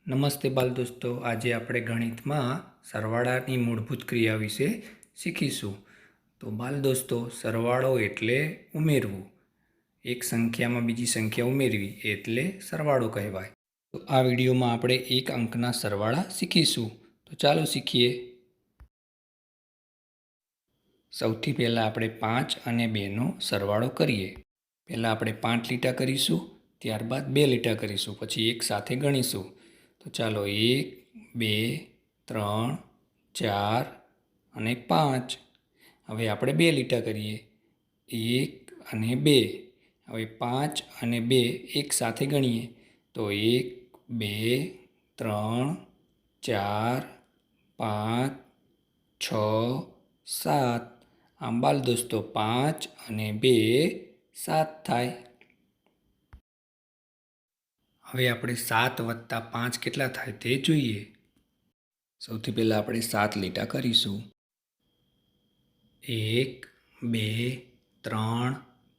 નમસ્તે બાલ દોસ્તો, આજે આપણે ગણિતમાં સરવાળાની મૂળભૂત ક્રિયા વિશે શીખીશું. તો બાલ દોસ્તો, સરવાળો એટલે ઉમેરવું. એક સંખ્યામાં બીજી સંખ્યા ઉમેરવી એટલે સરવાળો કહેવાય. તો આ વિડીયોમાં આપણે એક અંકના સરવાળા શીખીશું. તો ચાલો શીખીએ. સૌથી પહેલાં આપણે 5 અને 2નો સરવાળો કરીએ. પહેલાં આપણે 5 લીટા કરીશું, ત્યારબાદ 2 લીટા કરીશું, પછી એક સાથે ગણીશું. તો ચાલો 1, 2, 3, 4 અને 5. હવે આપણે 2 લીટા કરીએ. 1 અને 2. હવે 5 અને 2 એક સાથે ગણીએ. તો 1, 2, 3, 4, 5, 6, 7. આમ બાલ દોસ્તો 5 અને 2 7 થાય. હવે આપણે 7 વત્તા 5 કેટલા થાય તે જોઈએ. સૌથી પહેલાં આપણે 7 લીટા કરીશું. 1, 2, 3,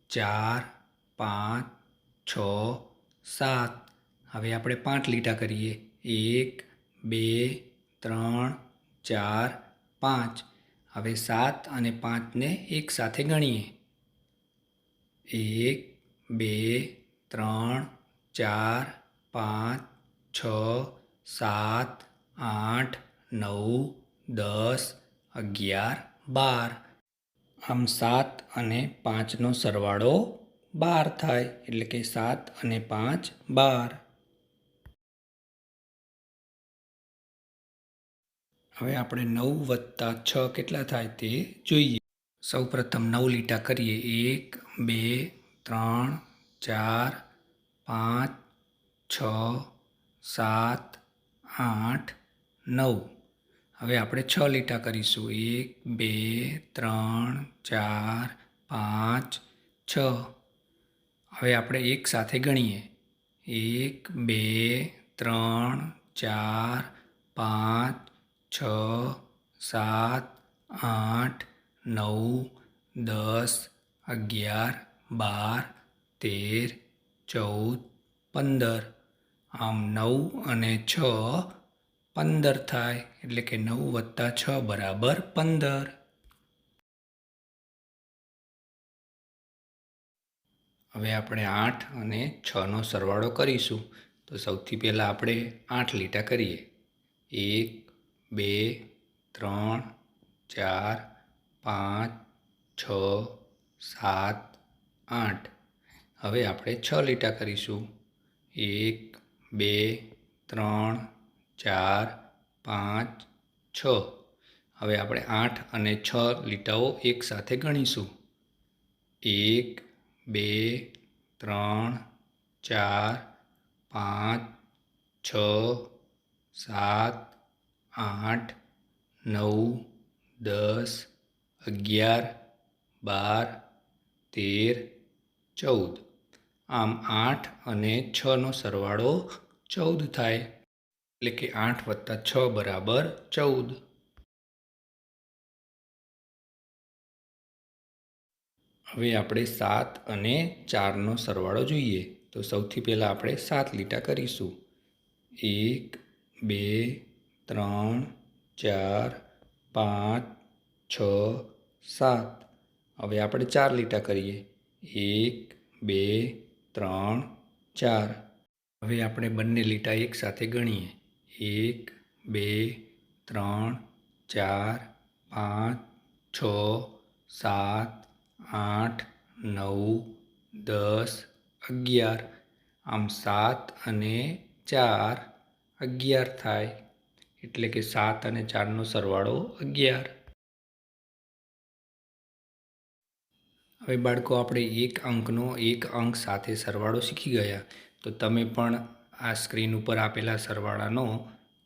4, 5, 6, 7. હવે આપણે 5 લીટા કરીએ. 1, 2, 3, 4, 5. હવે 7 અને 5ને એક સાથે ગણીએ. 1, 2, 3, 4, 5, 6, 7, 8, 9, 10, 11, 12. આમ 7 અને 5નો સરવાળો 12 થાય. એટલે કે 7 અને 5 12. હવે આપણે 9 વત્તા 6 કેટલા થાય તે જોઈએ. સૌ પ્રથમ 9 લીટા કરીએ. 1, 2, 3, 4, 5, 6, 7, 8, 9. હવે આપણે 6 લીટા કરીશું. 1, 2, 3, 4, 5, 6. હવે આપણે એક સાથે ગણીએ. 1, 2, 3, 4, 5, 6, 7, 8, 9, 10, 11, 12, 13, 14, 15. આમ 9 અને 6 15 થાય. એટલે કે 9 વત્તા 6 બરાબર 15. હવે આપણે 8 અને 6નો સરવાળો કરીશું. તો સૌથી પહેલાં આપણે 8 લીટા કરીએ. 1, 2, 3, 4, 5, 6, 7, 8. હવે આપણે 6 લીટા કરીશું. 1, 2, 3, 4, 5, 6. હવે આપણે 8 અને 6 લીટાઓ એક સાથે ગણીશું. 1, 2, 3, 4, 5, 6, 7, 8, 9, 10, 11, 12, 13, 14. આમ 8 અને 6નો સરવાળો 14 થાય. એટલે કે 8 વત્તા 6 બરાબર 14. હવે આપણે 7 અને 4નો સરવાળો જોઈએ. તો સૌથી પહેલાં આપણે 7 લીટા કરીશું. 1, 2, 3, 4, 5, 6, 7. હવે આપણે 4 લીટા કરીએ. 1, 2, 3, 4. હવે આપણે બંને લીટા એક સાથે ગણીએ. 1, 2, 3, 4, 5, 6, 7, 8, 9, 10, 11. આમ 7 અને 4 11 થાય. એટલે કે 7 અને 4નો સરવાળો 11. હવે બાળકો, આપણે એક અંકનો એક અંક સાથે સરવાળો શીખી ગયા. તો તમે પણ આ સ્ક્રીન ઉપર આપેલા સરવાળાનો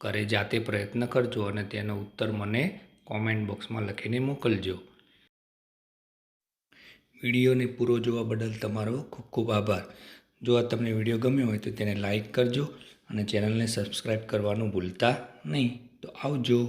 ઘરે જાતે પ્રયત્ન કરજો અને તેનો ઉત્તર મને કોમેન્ટ બોક્સમાં લખીને મોકલજો. વિડીયોને પૂરો જોવા બદલ તમારો ખૂબ ખૂબ આભાર. જો આ તમને વિડીયો ગમ્યો હોય તો તેને લાઈક કરજો અને ચેનલને સબસ્ક્રાઈબ કરવાનું ભૂલતા નહીં. તો આવજો.